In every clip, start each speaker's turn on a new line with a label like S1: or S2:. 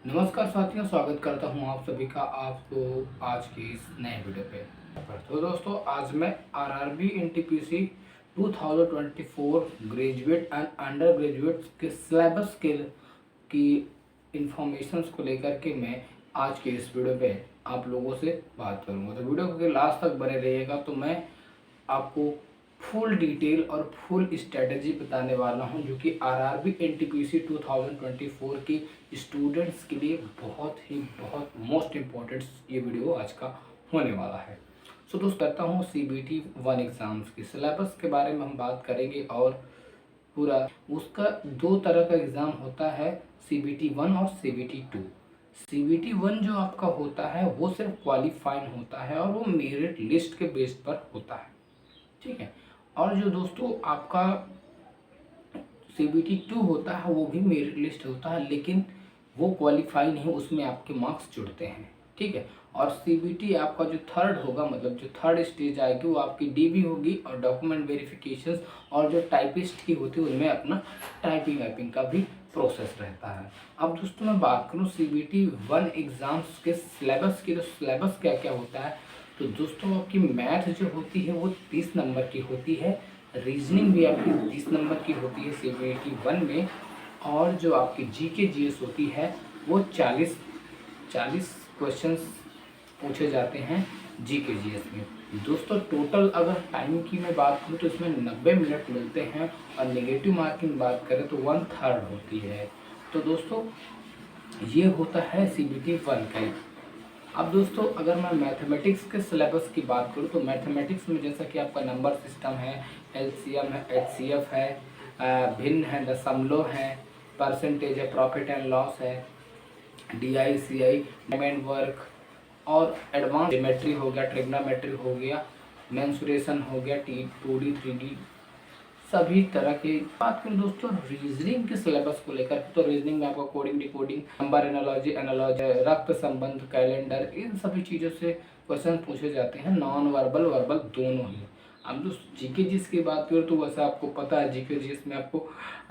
S1: नमस्कार साथियों, स्वागत करता हूं आप सभी का आपको आज की इस नए वीडियो पे। तो दोस्तों, आज मैं RRB NTPC 2024 graduate and under graduate के सिलेबस के की इंफॉर्मेशंस को लेकर के मैं आज के इस वीडियो पे आप लोगों से बात करूंगा। तो वीडियो के लास्ट तक बने रहिएगा, तो मैं आपको फुल डिटेल और फुल स्ट्रेटजी बताने वाला हूं, जो कि आरआरबी एनटीपीसी 2024 की स्टूडेंट्स के लिए बहुत मोस्ट इम्पोर्टेंट ये वीडियो आज का होने वाला है। सो दोस्तों, करता हूँ सीबीटी 1 एग्ज़ाम्स के सिलेबस के बारे में हम बात करेंगे। और पूरा उसका दो तरह का एग्ज़ाम होता है, सीबीटी 1 और सीबीटी 2। सीबीटी 1 जो आपका होता है वो सिर्फ क्वालिफाइंग होता है और वो मेरिट लिस्ट के बेस पर होता है, ठीक है। और जो दोस्तों आपका सीबीटी 2 होता है वो भी मेरिट लिस्ट होता है, लेकिन वो क्वालिफाई नहीं, उसमें आपके मार्क्स जुड़ते हैं, ठीक है। और सीबीटी आपका जो थर्ड होगा, मतलब जो थर्ड स्टेज आएगी, वो आपकी डीबी होगी और डॉक्यूमेंट वेरिफिकेशन, और जो टाइपिस्ट की होती है उनमें अपना टाइपिंग वाइपिंग का भी प्रोसेस रहता है। अब दोस्तों मैं बात करूँ सीबीटी 1 एग्ज़ाम्स के सिलेबस की, तो सिलेबस क्या क्या होता है। तो दोस्तों आपकी मैथ जो होती है वो 30 नंबर की होती है, रीजनिंग भी आपकी 30 नंबर की होती है सीबीटी 1 में, और जो आपकी जीके जीएस होती है वो 40 क्वेश्चंस पूछे जाते हैं जीके जीएस में। दोस्तों टोटल अगर टाइम की मैं बात करूँ तो इसमें 90 मिनट मिलते हैं, और नेगेटिव मार्किंग बात करें तो 1/3 होती है। तो दोस्तों ये होता है सीबीटी 1 का। अब दोस्तों अगर मैं मैथमेटिक्स के सिलेबस की बात करूँ तो मैथमेटिक्स में जैसा कि आपका नंबर सिस्टम है, एलसीएम है, एचसीएफ है, भिन्न है, दशमलव है, परसेंटेज है, प्रॉफिट एंड लॉस है, डीआई सीआई, पेमेंट वर्क, और एडवांस ज्योमेट्री हो गया, ट्रिग्नोमेट्री हो गया, मेंसुरेशन हो गया, टी 2D 3D, सभी तरह की बात करें दोस्तों रीजनिंग के सिलेबस को लेकर, तो रीजनिंग में आपका कोडिंग, डिकोडिंग, नंबर एनालॉजी, रक्त संबंध, कैलेंडर, इन सभी चीज़ों से क्वेश्चन पूछे जाते हैं, नॉन वर्बल वर्बल दोनों ही। अब दोस्तों जीके जीएस की बात करें तो वैसे आपको पता है जीके जीएस में आपको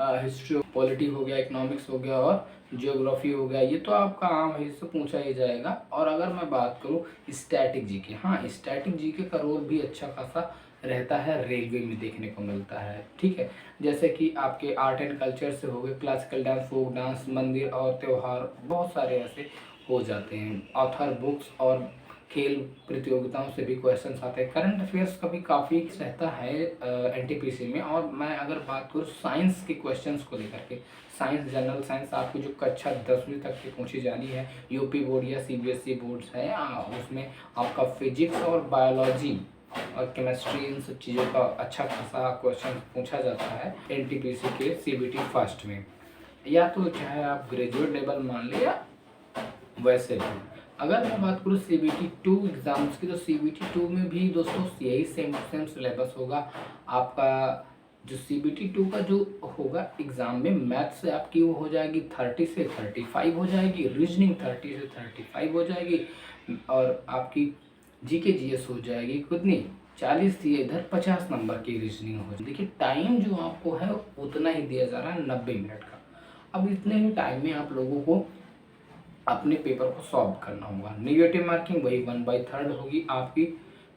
S1: हिस्ट्री, पॉलिटी हो गया, इकोनॉमिक्स हो गया और जियोग्राफी हो गया, ये तो आपका आम है, इससे पूछा ही जाएगा। और अगर मैं बात करूँ स्टैटिक जीके, हाँ स्टैटिक जीके का रोल भी अच्छा खासा रहता है, रेलवे में देखने को मिलता है, ठीक है। जैसे कि आपके आर्ट एंड कल्चर से हो गए, क्लासिकल डांस, फोक डांस, मंदिर और त्योहार, बहुत सारे ऐसे हो जाते हैं। ऑथर बुक्स और खेल प्रतियोगिताओं से भी क्वेश्चंस आते हैं। करंट अफेयर्स का भी काफ़ी रहता है एनटीपीसी में। और मैं अगर बात करूँ साइंस के क्वेश्चंस को लेकर के, साइंस, जनरल साइंस आपकी जो कक्षा 10वीं तक की पूछी जानी है, यूपी बोर्ड या सीबीएसई बोर्ड्स है, उसमें आपका फिजिक्स और बायोलॉजी और केमिस्ट्री, इन सब चीज़ों का अच्छा खासा क्वेश्चन पूछा जाता है एनटीपीसी के सीबीटी फर्स्ट में। या तो चाहे आप ग्रेजुएट लेवल मान लें या वैसे भी। अगर मैं बात करूँ सीबीटी 2 एग्ज़ाम्स की, तो सीबीटी 2 में भी दोस्तों यही सेम सिलेबस होगा आपका। जो सीबीटी 2 का जो होगा एग्ज़ाम में, मैथ से आपकी वो हो जाएगी 30 से 35 हो जाएगी, रीजनिंग 30 से 35 हो जाएगी, और आपकी जीके जीएस हो जाएगी कितनी, 40 थी इधर, 50 नंबर की रीजनिंग हो जाएगी। देखिए टाइम जो आपको है उतना ही दिया जा रहा है, 90 मिनट का। अब इतने ही टाइम में आप लोगों को अपने पेपर को सॉल्व करना होगा। नेगेटिव मार्किंग वही 1/3 होगी आपकी,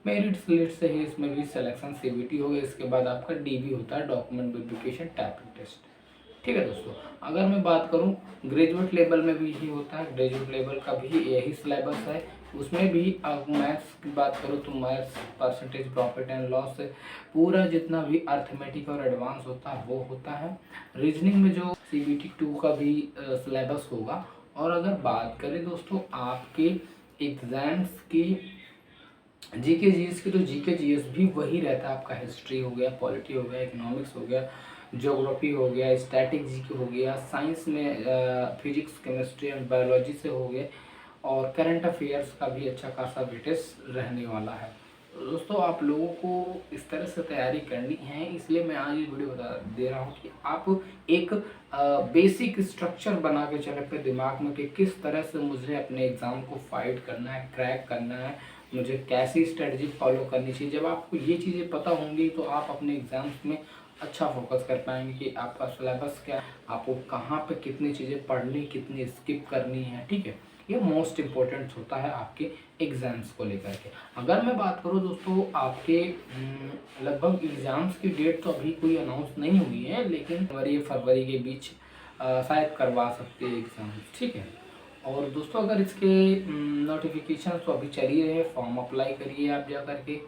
S1: मेरिट लिस्ट से ही इसमें भी सिलेक्शन सीबीटी होगा। इसके बाद आपका डीबी होता है, डॉक्यूमेंट वेरिफिकेशन टाइपिंग टेस्ट, ठीक है दोस्तों। अगर मैं बात करूं ग्रेजुएट लेवल में भी यही होता है, ग्रेजुएट लेवल का भी यही सिलेबस है। उसमें भी मैथ्स की बात करूं तो maths, percentage, profit and loss से पूरा जितना भी अर्थमेटिक और एडवांस होता है वो होता है। रीजनिंग में जो सीबीटी 2 का भी सिलेबस होगा। और अगर बात करें दोस्तों आपके एग्ज़ाम्स की जीके जीएस की, तो जीके जीएस भी वही रहता है आपका, हिस्ट्री हो गया, पॉलिटी हो गया, इकोनॉमिक्स हो गया, ज्योग्राफी हो गया, स्टैटिक जीके हो गया, साइंस में फिजिक्स, केमिस्ट्री एंड बायोलॉजी से हो गए, और करंट अफेयर्स का भी अच्छा खासा वेटेज रहने वाला है। तो दोस्तों आप लोगों को इस तरह से तैयारी करनी है, इसलिए मैं आज ये वीडियो बता दे रहा हूँ कि आप एक बेसिक स्ट्रक्चर बना के चले अपने दिमाग में कि किस तरह से मुझे अपने एग्ज़ाम को फाइट करना है, क्रैक करना है, मुझे कैसी स्ट्रेटजी फॉलो करनी चाहिए। जब आपको ये चीज़ें पता होंगी तो आप अपने एग्ज़ाम्स में अच्छा फोकस कर पाएंगे कि आपका सिलेबस क्या है, आपको कहाँ पे कितनी चीज़ें पढ़नी, कितनी स्किप करनी है। ठीक है, ये मोस्ट इम्पोर्टेंट होता है आपके एग्ज़ाम्स को लेकर के। अगर मैं बात करूँ दोस्तों आपके लगभग एग्ज़ाम्स की डेट तो अभी कोई अनाउंस नहीं हुई है, लेकिन जनवरी फरवरी के बीच शायद करवा सकते हैं एग्ज़ाम। ठीक है, और दोस्तों अगर इसके नोटिफिकेशन तो अभी चल ही रहे हैं, फॉर्म अप्लाई करिए आप जा करके।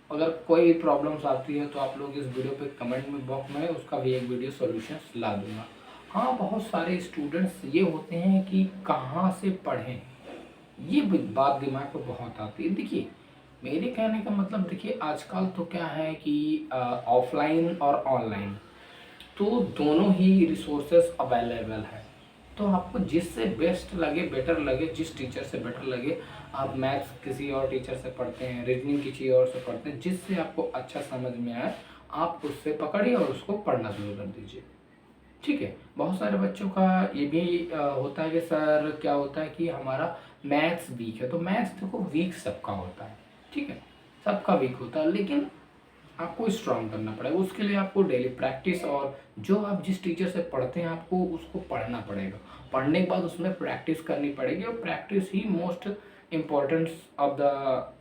S1: अगर कोई प्रॉब्लम्स आती है तो आप लोग इस वीडियो पे कमेंट में बॉक्स में उसका भी एक वीडियो सॉल्यूशन ला दूंगा। हाँ, बहुत सारे स्टूडेंट्स ये होते हैं कि कहाँ से पढ़ें, ये बात दिमाग में बहुत आती है। देखिए, मेरे कहने का मतलब, देखिए आजकल तो क्या है कि ऑफलाइन और ऑनलाइन तो दोनों ही रिसोर्सेस अवेलेबल है। तो आपको जिससे बेस्ट लगे, बेटर लगे, जिस टीचर से बेटर लगे, आप मैथ्स किसी और टीचर से पढ़ते हैं, रीजनिंग किसी और से पढ़ते हैं, जिससे आपको अच्छा समझ में आए आप उससे पकड़िए और उसको पढ़ना शुरू कर दीजिए। ठीक है, बहुत सारे बच्चों का ये भी होता है कि सर क्या होता है कि हमारा मैथ्स वीक है। तो मैथ्स देखो वीक सबका होता है, ठीक है, सबका वीक होता है, लेकिन आपको स्ट्रांग करना पड़ेगा। उसके लिए आपको डेली प्रैक्टिस, और जो आप जिस टीचर से पढ़ते हैं आपको उसको पढ़ना पड़ेगा। पढ़ने के बाद उसमें प्रैक्टिस करनी पड़ेगी, और practice he most importance of the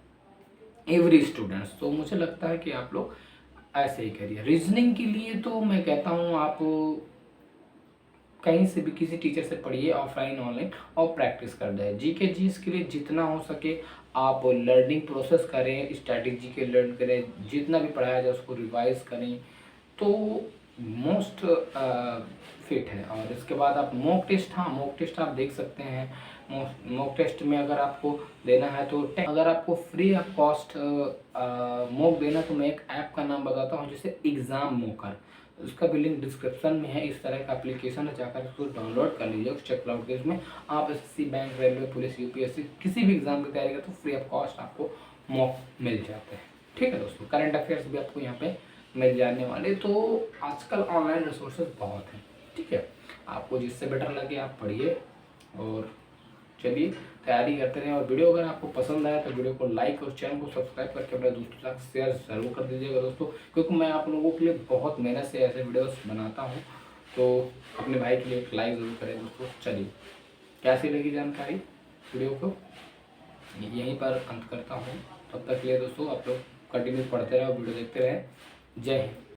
S1: every students. तो मुझे लगता है कि आप लोग ऐसे ही करिए। रीजनिंग के लिए तो मैं कहता हूँ आप कहीं से भी किसी टीचर से पढ़िए, ऑफलाइन ऑनलाइन, और प्रैक्टिस कर दें। जीके जीएस के लिए जितना हो सके आप लर्निंग प्रोसेस करें, स्ट्रैटेजी के लर्न करें, जितना भी पढ़ाया जाए उसको रिवाइज करें, तो मोस्ट फिट है। और इसके बाद आप मॉक टेस्ट, हाँ मॉक टेस्ट आप देख सकते हैं। मॉक टेस्ट में अगर आपको देना है तो अगर आपको फ्री ऑफ कॉस्ट मॉक देना, तो मैं एक ऐप का नाम बताता हूँ जैसे एग्ज़ाम मोकर, उसका भी लिंक डिस्क्रिप्शन में है। इस तरह का एप्लीकेशन है, जाकर उसको डाउनलोड कर लीजिए। चेकआउट के इसमें आप SSC, bank, railway, police, UPSC किसी भी एग्जाम की तैयारी करें तो फ्री ऑफ कॉस्ट आपको मॉक मिल जाते हैं। ठीक है दोस्तों, करंट अफेयर्स भी आपको यहाँ पे मिल जाने वाले। तो आजकल ऑनलाइन रिसोर्सेज बहुत हैं। ठीक है, आपको जिससे बेटर लगे आप पढ़िए, और चलिए तैयारी करते रहें। और वीडियो अगर आपको पसंद आया तो वीडियो को लाइक और चैनल को सब्सक्राइब करके अपने दोस्तों के साथ शेयर ज़रूर कर दीजिएगा दोस्तों, क्योंकि मैं आप लोगों के लिए बहुत मेहनत से ऐसे वीडियोस बनाता हूँ। तो अपने भाई के लिए एक लाइक ज़रूर करें दोस्तों। चलिए, कैसी लगी जानकारी वीडियो को, यहीं पर अंत करता हूँ। तब तक के लिए दोस्तों आप लोग कंटिन्यू पढ़ते रहे और वीडियो देखते रहें। जय हिंद।